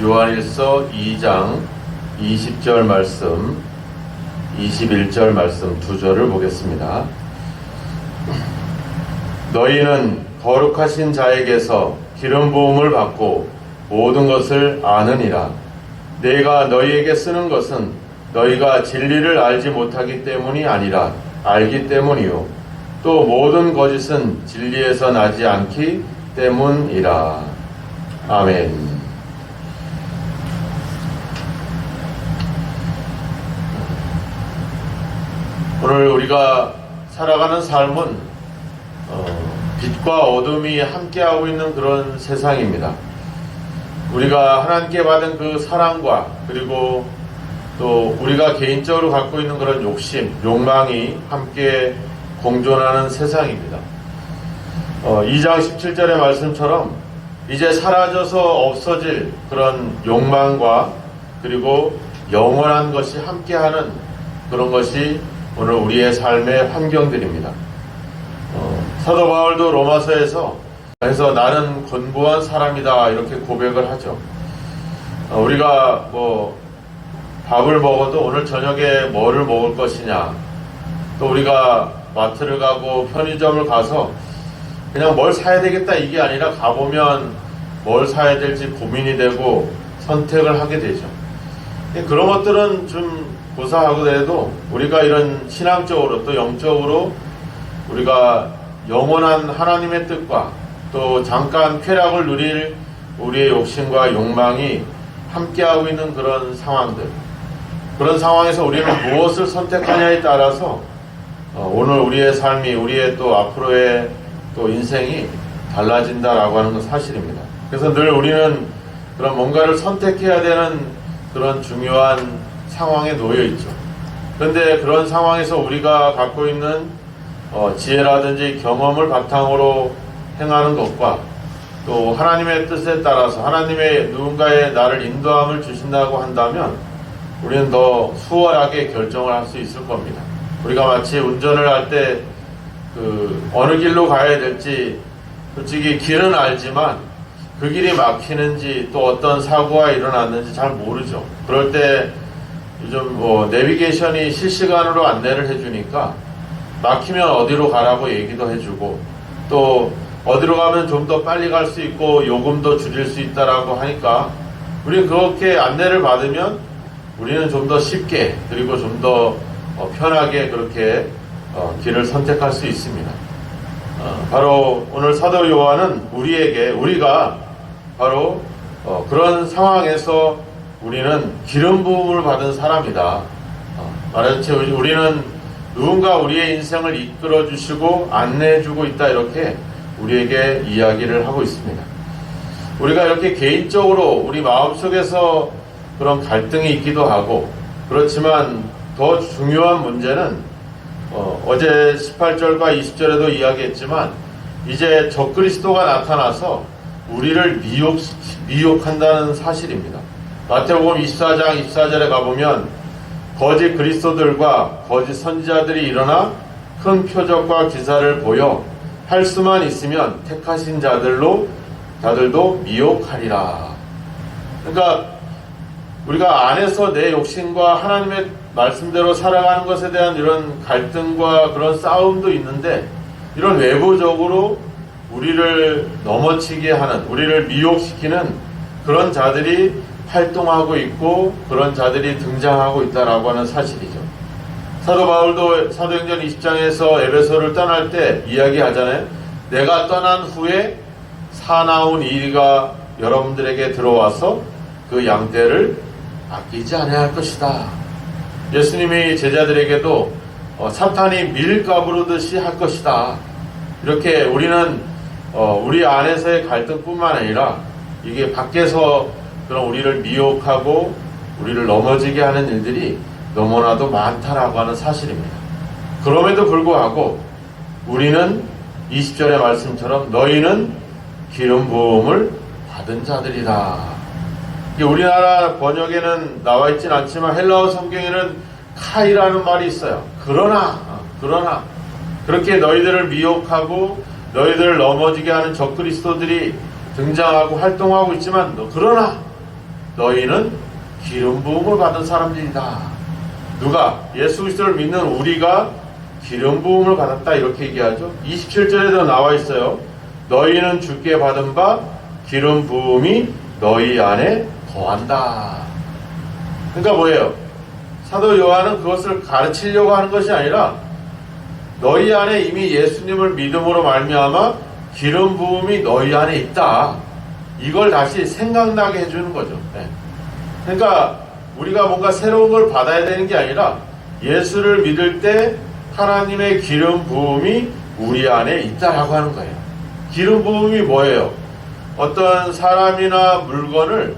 요한일서 2장 20절 말씀, 21절 말씀 두 절을 보겠습니다. 너희는 거룩하신 자에게서 기름 부음을 받고 모든 것을 아느니라. 내가 너희에게 쓰는 것은 너희가 진리를 알지 못하기 때문이 아니라 알기 때문이요, 또 모든 거짓은 진리에서 나지 않기 때문이라. 아멘. 오늘 우리가 살아가는 삶은 빛과 어둠이 함께하고 있는 그런 세상입니다. 우리가 하나님께 받은 그 사랑과, 그리고 또 우리가 개인적으로 갖고 있는 그런 욕심, 욕망이 함께 공존하는 세상입니다. 2장 17절의 말씀처럼 이제 사라져서 없어질 그런 욕망과 그리고 영원한 것이 함께하는 그런 것이 오늘 우리의 삶의 환경들입니다. 사도 바울도 로마서에서 그래서 나는 곤고한 사람이다 이렇게 고백을 하죠. 우리가 밥을 먹어도 오늘 저녁에 뭐를 먹을 것이냐, 또 우리가 마트를 가고 편의점을 가서 그냥 뭘 사야 되겠다 이게 아니라 가보면 뭘 사야 될지 고민이 되고 선택을 하게 되죠. 그런 것들은 좀 고사하고도 우리가 이런 신앙적으로 또 영적으로 우리가 영원한 하나님의 뜻과 또 잠깐 쾌락을 누릴 우리의 욕심과 욕망이 함께하고 있는 그런 상황들, 그런 상황에서 우리는 무엇을 선택하냐에 따라서 오늘 우리의 삶이, 우리의 또 앞으로의 또 인생이 달라진다라고 하는 건 사실입니다. 그래서 늘 우리는 그런 뭔가를 선택해야 되는 그런 중요한 상황에 놓여 있죠. 그런데 그런 상황에서 우리가 갖고 있는 지혜라든지 경험을 바탕으로 행하는 것과 또 하나님의 뜻에 따라서 하나님의 누군가의 나를 인도함을 주신다고 한다면 우리는 더 수월하게 결정을 할 수 있을 겁니다. 우리가 마치 운전을 할 때 어느 길로 가야 될지 솔직히 길은 알지만 그 길이 막히는지 또 어떤 사고가 일어났는지 잘 모르죠. 그럴 때 요즘 내비게이션이 실시간으로 안내를 해주니까 막히면 어디로 가라고 얘기도 해주고 또 어디로 가면 좀 더 빨리 갈 수 있고 요금도 줄일 수 있다라고 하니까 우리는 그렇게 안내를 받으면 우리는 좀 더 쉽게 그리고 좀 더 편하게 그렇게 길을 선택할 수 있습니다. 바로 오늘 사도 요한은 우리가 바로 그런 상황에서 우리는 기름 부음을 받은 사람이다. 말하자치 우리는 누군가 우리의 인생을 이끌어 주시고 안내해 주고 있다, 이렇게 우리에게 이야기를 하고 있습니다. 우리가 이렇게 개인적으로 우리 마음속에서 그런 갈등이 있기도 하고, 그렇지만 더 중요한 문제는 어제 18절과 20절에도 이야기했지만 이제 적그리스도가 나타나서 우리를 미혹한다는 사실입니다. 마태복음 24장 24절에 가보면 거짓 그리스도들과 거짓 선지자들이 일어나 큰 표적과 기사를 보여 할 수만 있으면 택하신 자들도 미혹하리라. 그러니까 우리가 안에서 내 욕심과 하나님의 말씀대로 살아가는 것에 대한 이런 갈등과 그런 싸움도 있는데, 이런 외부적으로 우리를 넘어치게 하는, 우리를 미혹시키는 그런 자들이 활동하고 있고 그런 자들이 등장하고 있다라고 하는 사실이죠. 사도 바울도 사도행전 20장에서 에베소를 떠날 때 이야기하잖아요. 내가 떠난 후에 사나운 이가 여러분들에게 들어와서 그 양떼를 아끼지 아니할 것이다. 예수님이 제자들에게도 사탄이 밀 까부르듯이 할 것이다. 이렇게 우리는 우리 안에서의 갈등뿐만 아니라 이게 밖에서 그런 우리를 미혹하고 우리를 넘어지게 하는 일들이 너무나도 많다라고 하는 사실입니다. 그럼에도 불구하고 우리는 20절의 말씀처럼 너희는 기름 부음을 받은 자들이다. 우리나라 번역에는 나와 있진 않지만 헬라어 성경에는 카이라는 말이 있어요. 그러나 그렇게 너희들을 미혹하고 너희들을 넘어지게 하는 적그리스도들이 등장하고 활동하고 있지만 그러나 너희는 기름 부음을 받은 사람들이다. 누가? 예수 그리스도를 믿는 우리가 기름 부음을 받았다 이렇게 얘기하죠. 27절에도 나와 있어요. 너희는 주께 받은 바 기름 부음이 너희 안에 거한다. 그러니까 뭐예요? 사도 요한은 그것을 가르치려고 하는 것이 아니라 너희 안에 이미 예수님을 믿음으로 말미암아 기름 부음이 너희 안에 있다. 이걸 다시 생각나게 해주는 거죠. 네. 그러니까 우리가 뭔가 새로운 걸 받아야 되는 게 아니라 예수를 믿을 때 하나님의 기름 부음이 우리 안에 있다라고 하는 거예요. 기름 부음이 뭐예요? 어떤 사람이나 물건을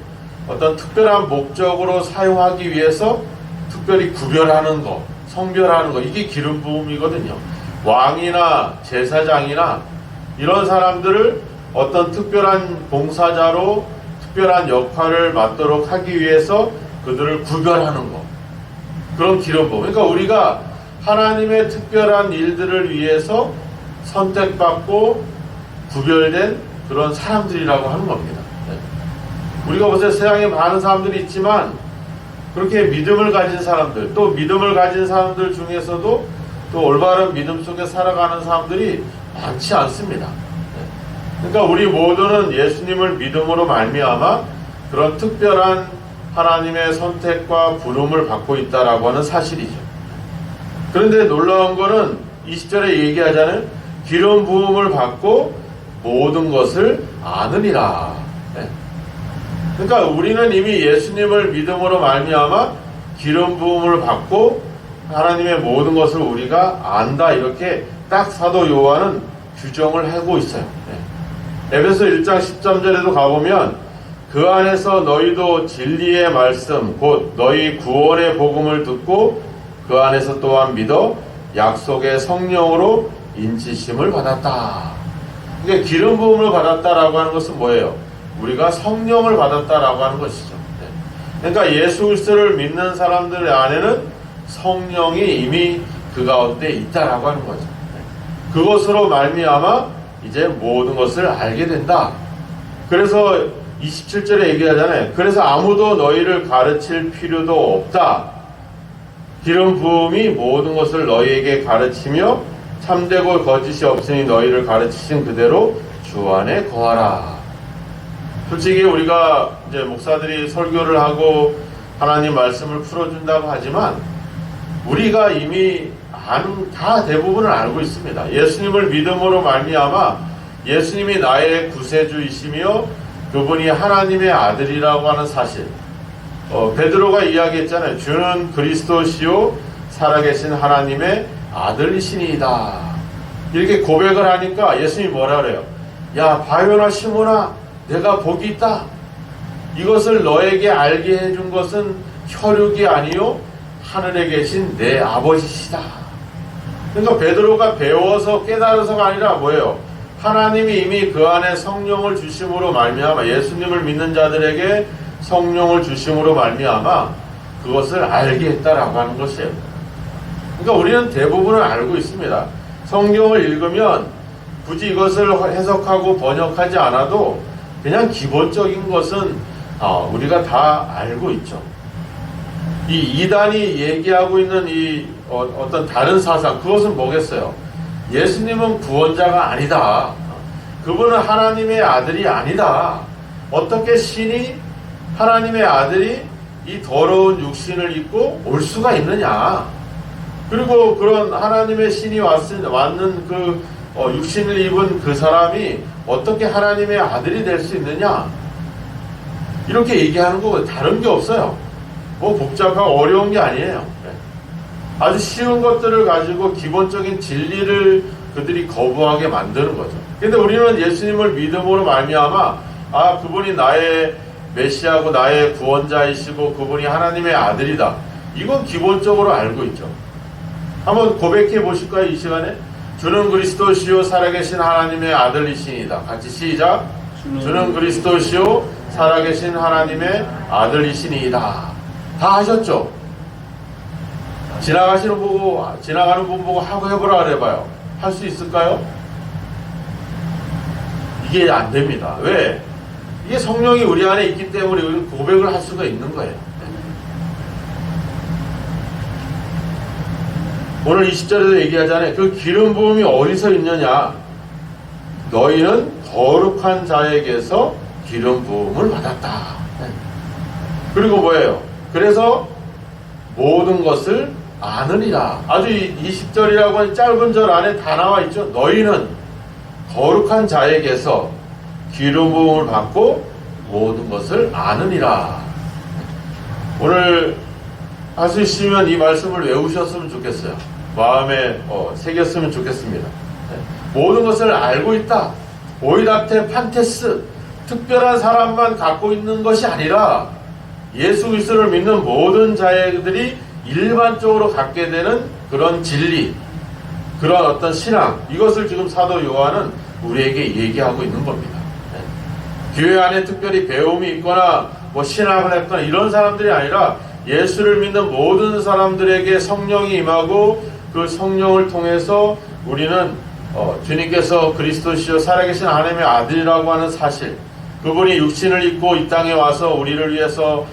어떤 특별한 목적으로 사용하기 위해서 특별히 구별하는 거, 성별하는 거, 이게 기름 부음이거든요. 왕이나 제사장이나 이런 사람들을 어떤 특별한 봉사자로 특별한 역할을 맡도록 하기 위해서 그들을 구별하는 거, 그런 기름 부음. 그러니까 우리가 하나님의 특별한 일들을 위해서 선택받고 구별된 그런 사람들이라고 하는 겁니다. 우리가 보세요. 세상에 많은 사람들이 있지만 그렇게 믿음을 가진 사람들, 또 믿음을 가진 사람들 중에서도 또 올바른 믿음 속에 살아가는 사람들이 많지 않습니다. 그러니까 우리 모두는 예수님을 믿음으로 말미암아 그런 특별한 하나님의 선택과 부름을 받고 있다라고 하는 사실이죠. 그런데 놀라운 거는 20절에 얘기하자는 기름 부음을 받고 모든 것을 아느니라. 그러니까 우리는 이미 예수님을 믿음으로 말미암아 기름 부음을 받고 하나님의 모든 것을 우리가 안다. 이렇게 딱 사도 요한은 규정을 하고 있어요. 에베소 1장 13절에도 가보면 그 안에서 너희도 진리의 말씀 곧 너희 구원의 복음을 듣고 그 안에서 또한 믿어 약속의 성령으로 인치심을 받았다. 그러니까 기름 부음을 받았다라고 하는 것은 뭐예요? 우리가 성령을 받았다라고 하는 것이죠. 그러니까 예수 그리스도를 믿는 사람들 안에는 성령이 이미 그 가운데 있다라고 하는 거죠. 그것으로 말미암아 이제 모든 것을 알게 된다. 그래서 27절에 얘기하잖아요. 그래서 아무도 너희를 가르칠 필요도 없다. 기름 부음이 모든 것을 너희에게 가르치며 참되고 거짓이 없으니 너희를 가르치신 그대로 주 안에 거하라. 솔직히 우리가 이제 목사들이 설교를 하고 하나님 말씀을 풀어준다고 하지만 우리가 이미 다 대부분을 알고 있습니다. 예수님을 믿음으로 말미암아 예수님이 나의 구세주이시며 그분이 하나님의 아들이라고 하는 사실. 베드로가 이야기했잖아요. 주는 그리스도시요 살아계신 하나님의 아들이시니이다. 이렇게 고백을 하니까 예수님이 뭐라 그래요? 야 바요나 시몬아 내가 복이 있다. 이것을 너에게 알게 해준 것은 혈육이 아니요 하늘에 계신 내 아버지시다. 그러니까 베드로가 배워서 깨달아서가 아니라 뭐예요? 하나님이 이미 그 안에 성령을 주심으로 말미암아 예수님을 믿는 자들에게 성령을 주심으로 말미암아 그것을 알게 했다라고 하는 것이에요. 그러니까 우리는 대부분을 알고 있습니다. 성경을 읽으면 굳이 이것을 해석하고 번역하지 않아도 그냥 기본적인 것은 우리가 다 알고 있죠. 이 이단이 얘기하고 있는 이 어떤 다른 사상, 그것은 뭐겠어요? 예수님은 구원자가 아니다. 그분은 하나님의 아들이 아니다. 어떻게 신이 하나님의 아들이 이 더러운 육신을 입고 올 수가 있느냐? 그리고 그런 하나님의 신이 왔는 그 육신을 입은 그 사람이 어떻게 하나님의 아들이 될 수 있느냐? 이렇게 얘기하는 거 다른 게 없어요. 뭐 복잡하고 어려운 게 아니에요. 아주 쉬운 것들을 가지고 기본적인 진리를 그들이 거부하게 만드는 거죠. 근데 우리는 예수님을 믿음으로 말미암아 그분이 나의 메시아고 나의 구원자이시고 그분이 하나님의 아들이다. 이건 기본적으로 알고 있죠. 한번 고백해 보실까요? 이 시간에 주는 그리스도시요 살아계신 하나님의 아들이시니다. 같이 시작. 주는 그리스도시요 살아계신 하나님의 아들이시니이다. 다 하셨죠? 지나가는 분 보고 하고 해보라 그래봐요. 할 수 있을까요? 이게 안 됩니다. 왜? 이게 성령이 우리 안에 있기 때문에 우리는 고백을 할 수가 있는 거예요. 오늘 20절에도 얘기하잖아요. 그 기름 부음이 어디서 있느냐? 너희는 거룩한 자에게서 기름 부음을 받았다. 그리고 뭐예요? 그래서 모든 것을 아느니라. 아주 20절이라고 하는 짧은 절 안에 다 나와 있죠. 너희는 거룩한 자에게서 기름 부음을 받고 모든 것을 아느니라. 오늘 할 수 있으면 이 말씀을 외우셨으면 좋겠어요. 마음에 새겼으면 좋겠습니다. 모든 것을 알고 있다. 오이다테 판테스, 특별한 사람만 갖고 있는 것이 아니라 예수 그리스도를 믿는 모든 자들이 일반적으로 갖게 되는 그런 진리, 그런 어떤 신앙, 이것을 지금 사도 요한은 우리에게 얘기하고 있는 겁니다. 교회 안에 특별히 배움이 있거나 뭐 신학을 했거나 이런 사람들이 아니라 예수를 믿는 모든 사람들에게 성령이 임하고 그 성령을 통해서 우리는 주님께서 그리스도시요 살아계신 하나님의 아들이라고 하는 사실, 그분이 육신을 입고 이 땅에 와서 우리를 위해서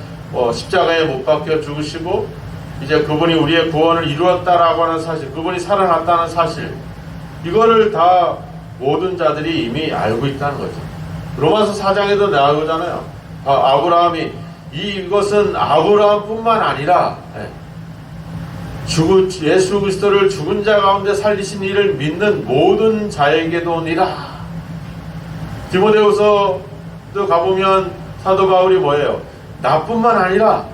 십자가에 못 박혀 죽으시고 이제 그분이 우리의 구원을 이루었다라고 하는 사실, 그분이 살아났다는 사실, 이거를 다 모든 자들이 이미 알고 있다는 거죠. 로마서 4장에도 나오잖아요. 아브라함이, 이것은 아브라함뿐만 아니라 예수 그리스도를 죽은 자 가운데 살리신 이를 믿는 모든 자에게도니라. 디모데후서도 가보면 사도 바울이 뭐예요? 나뿐만 아니라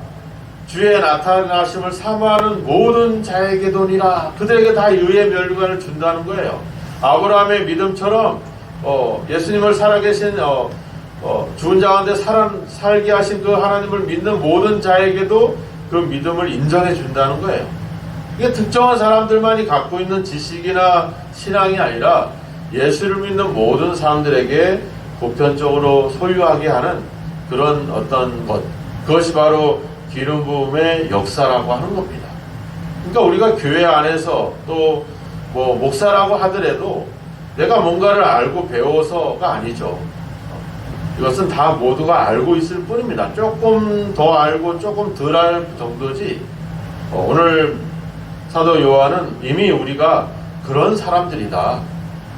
주의 나타나심을 사모하는 모든 자에게도니라. 그들에게 다 의의 멸류관을 준다는 거예요. 아브라함의 믿음처럼 예수님을 살아계신 죽은 자 가운데 살게 하신 그 하나님을 믿는 모든 자에게도 그 믿음을 인정해 준다는 거예요. 이게 특정한 사람들만이 갖고 있는 지식이나 신앙이 아니라 예수를 믿는 모든 사람들에게 보편적으로 소유하게 하는 그런 어떤 것, 그것이 바로 기름 부음의 역사라고 하는 겁니다. 그러니까 우리가 교회 안에서 또 뭐 목사라고 하더라도 내가 뭔가를 알고 배워서가 아니죠. 이것은 다 모두가 알고 있을 뿐입니다. 조금 더 알고 조금 덜 알 정도지. 오늘 사도 요한은 이미 우리가 그런 사람들이다.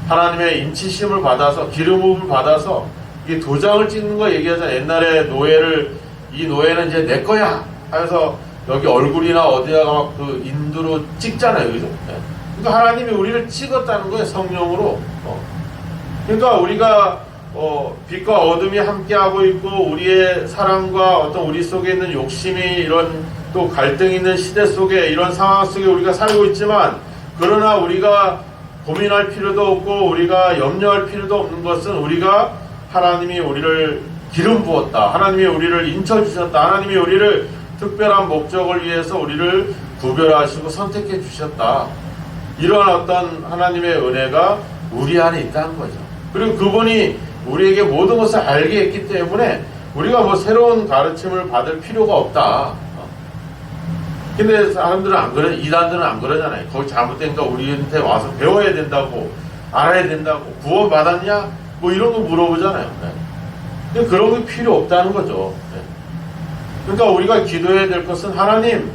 하나님의 인치심을 받아서, 기름 부음을 받아서, 이게 도장을 찍는 거 얘기하잖아요. 옛날에 이 노예는 이제 내 거야 하면서 여기 얼굴이나 어디다가 막 그 인두로 찍잖아요. 그죠? 그러니까 하나님이 우리를 찍었다는 거예요. 성령으로. 그러니까 우리가 빛과 어둠이 함께하고 있고, 우리의 사랑과 어떤 우리 속에 있는 욕심이, 이런 또 갈등이 있는 시대 속에, 이런 상황 속에 우리가 살고 있지만, 그러나 우리가 고민할 필요도 없고 우리가 염려할 필요도 없는 것은, 우리가 하나님이 우리를 기름 부었다, 하나님이 우리를 인쳐주셨다, 하나님이 우리를 특별한 목적을 위해서 우리를 구별하시고 선택해 주셨다, 이런 어떤 하나님의 은혜가 우리 안에 있다는 거죠. 그리고 그분이 우리에게 모든 것을 알게 했기 때문에 우리가 뭐 새로운 가르침을 받을 필요가 없다. 근데 사람들은 안 그래, 이단들은 안 그러잖아요. 거기 잘못된 거 우리한테 와서 배워야 된다고, 알아야 된다고, 구원 받았냐? 뭐 이런 거 물어보잖아요. 근데 그런 게 필요 없다는 거죠. 그러니까 우리가 기도해야 될 것은, 하나님,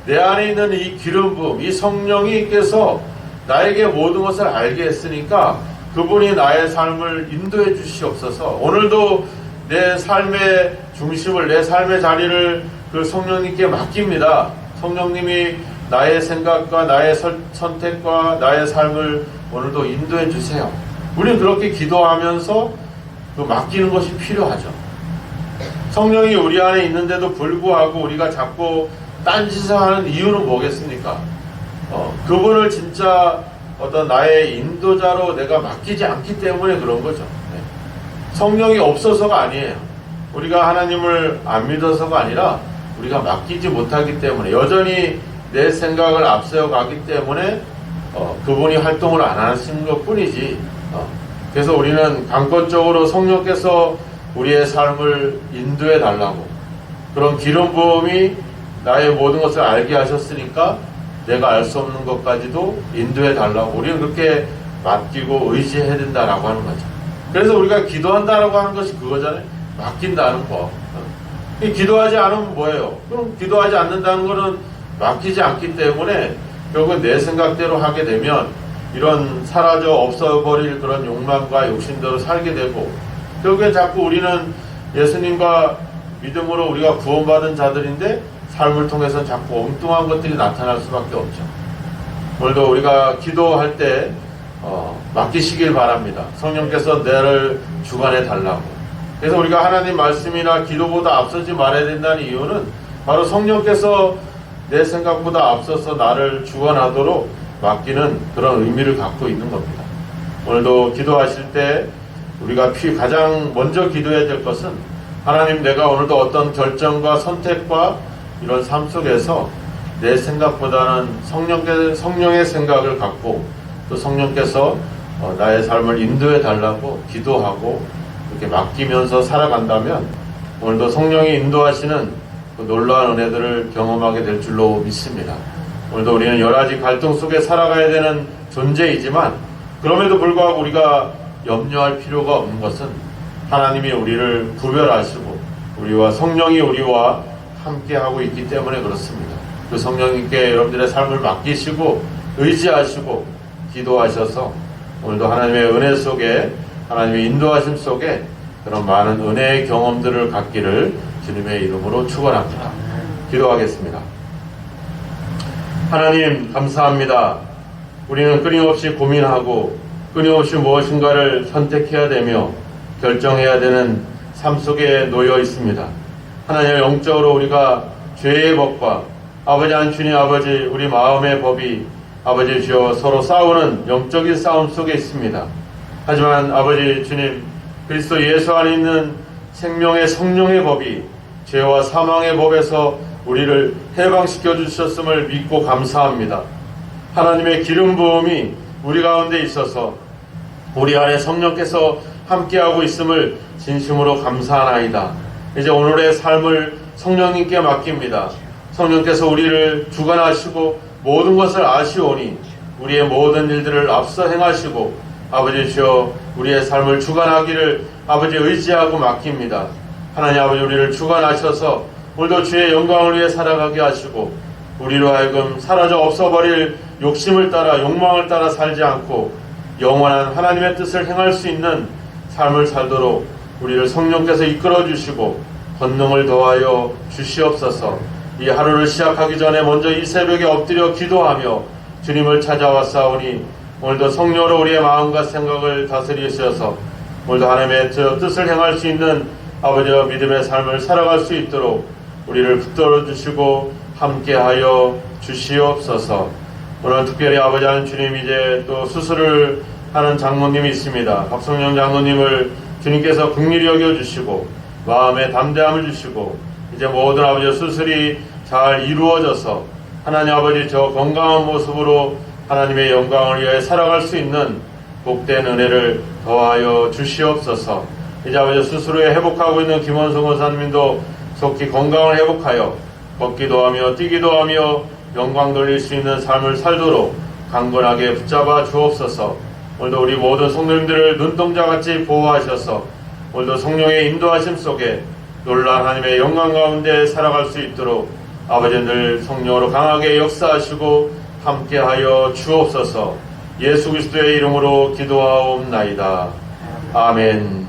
내 안에 있는 이 기름 부음, 이 성령이께서 나에게 모든 것을 알게 했으니까 그분이 나의 삶을 인도해 주시옵소서. 오늘도 내 삶의 중심을, 내 삶의 자리를 그 성령님께 맡깁니다. 성령님이 나의 생각과 나의 선택과 나의 삶을 오늘도 인도해 주세요. 우리는 그렇게 기도하면서 그 맡기는 것이 필요하죠. 성령이 우리 안에 있는데도 불구하고 우리가 자꾸 딴짓을 하는 이유는 뭐겠습니까? 그분을 진짜 어떤 나의 인도자로 내가 맡기지 않기 때문에 그런 거죠. 성령이 없어서가 아니에요. 우리가 하나님을 안 믿어서가 아니라 우리가 맡기지 못하기 때문에, 여전히 내 생각을 앞세워 가기 때문에 그분이 활동을 안 하시는 것 뿐이지. 그래서 우리는 강권적으로 성령께서 우리의 삶을 인도해 달라고, 그런 기름 부음이 나의 모든 것을 알게 하셨으니까 내가 알 수 없는 것까지도 인도해 달라고 우리는 그렇게 맡기고 의지해야 된다라고 하는 거죠. 그래서 우리가 기도한다라고 하는 것이 그거잖아요. 맡긴다는 거. 이 기도하지 않으면 뭐예요? 그럼 기도하지 않는다는 거는 맡기지 않기 때문에 결국은 내 생각대로 하게 되면 이런 사라져 없어버릴 그런 욕망과 욕심대로 살게 되고, 결국엔 자꾸 우리는 예수님과 믿음으로 우리가 구원받은 자들인데 삶을 통해서 자꾸 엉뚱한 것들이 나타날 수밖에 없죠. 오늘도 우리가 기도할 때 맡기시길 바랍니다. 성령께서 나를 주관해 달라고. 그래서 우리가 하나님 말씀이나 기도보다 앞서지 말아야 된다는 이유는 바로 성령께서 내 생각보다 앞서서 나를 주관하도록 맡기는 그런 의미를 갖고 있는 겁니다. 오늘도 기도하실 때 우리가 가장 먼저 기도해야 될 것은, 하나님, 내가 오늘도 어떤 결정과 선택과 이런 삶 속에서 내 생각보다는 성령의 생각을 갖고 또 성령께서 나의 삶을 인도해 달라고 기도하고 이렇게 맡기면서 살아간다면 오늘도 성령이 인도하시는 그 놀라운 은혜들을 경험하게 될 줄로 믿습니다. 오늘도 우리는 여러 가지 갈등 속에 살아가야 되는 존재이지만, 그럼에도 불구하고 우리가 염려할 필요가 없는 것은 하나님이 우리를 구별하시고 우리와 성령이 우리와 함께하고 있기 때문에 그렇습니다. 그 성령님께 여러분들의 삶을 맡기시고 의지하시고 기도하셔서 오늘도 하나님의 은혜 속에, 하나님의 인도하심 속에 그런 많은 은혜의 경험들을 갖기를 주님의 이름으로 축원합니다. 기도하겠습니다. 하나님, 감사합니다. 우리는 끊임없이 고민하고 끊임없이 무엇인가를 선택해야 되며 결정해야 되는 삶 속에 놓여 있습니다. 하나님, 영적으로 우리가 죄의 법과 아버지 주님, 아버지 우리 마음의 법이 아버지 주여 서로 싸우는 영적인 싸움 속에 있습니다. 하지만 아버지 주님, 그리스도 예수 안에 있는 생명의 성령의 법이 죄와 사망의 법에서 우리를 해방시켜 주셨음을 믿고 감사합니다. 하나님의 기름 부음이 우리 가운데 있어서 우리 안에 성령께서 함께하고 있음을 진심으로 감사하나이다. 이제 오늘의 삶을 성령님께 맡깁니다. 성령께서 우리를 주관하시고 모든 것을 아시오니 우리의 모든 일들을 앞서 행하시고 아버지 주여 우리의 삶을 주관하기를 아버지 의지하고 맡깁니다. 하나님 아버지, 우리를 주관하셔서 오늘도 주의 영광을 위해 살아가게 하시고 우리로 하여금 사라져 없어버릴 욕심을 따라 욕망을 따라 살지 않고 영원한 하나님의 뜻을 행할 수 있는 삶을 살도록 우리를 성령께서 이끌어 주시고 권능을 더하여 주시옵소서. 이 하루를 시작하기 전에 먼저 이 새벽에 엎드려 기도하며 주님을 찾아왔사오니 오늘도 성령으로 우리의 마음과 생각을 다스리셔서 오늘도 하나님의 뜻을 행할 수 있는 아버지와 믿음의 삶을 살아갈 수 있도록 우리를 붙들어 주시고 함께하여 주시옵소서. 오늘 특별히 아버지 하나님 주님, 이제 또 수술을 하는 장로님이 있습니다. 박성령 장로님을 주님께서 긍휼히 여겨주시고 마음에 담대함을 주시고 이제 모든 아버지 수술이 잘 이루어져서 하나님 아버지 저 건강한 모습으로 하나님의 영광을 위해 살아갈 수 있는 복된 은혜를 더하여 주시옵소서. 이제 아버지 수술 후에 회복하고 있는 김원성 원사님도 속히 건강을 회복하여 걷기도 하며 뛰기도 하며 영광 돌릴 수 있는 삶을 살도록 강건하게 붙잡아 주옵소서. 오늘도 우리 모든 성도님들을 눈동자같이 보호하셔서 오늘도 성령의 인도하심 속에 놀라운 하나님의 영광 가운데 살아갈 수 있도록 아버지 늘 성령으로 강하게 역사하시고 함께하여 주옵소서. 예수 그리스도의 이름으로 기도하옵나이다. 아멘.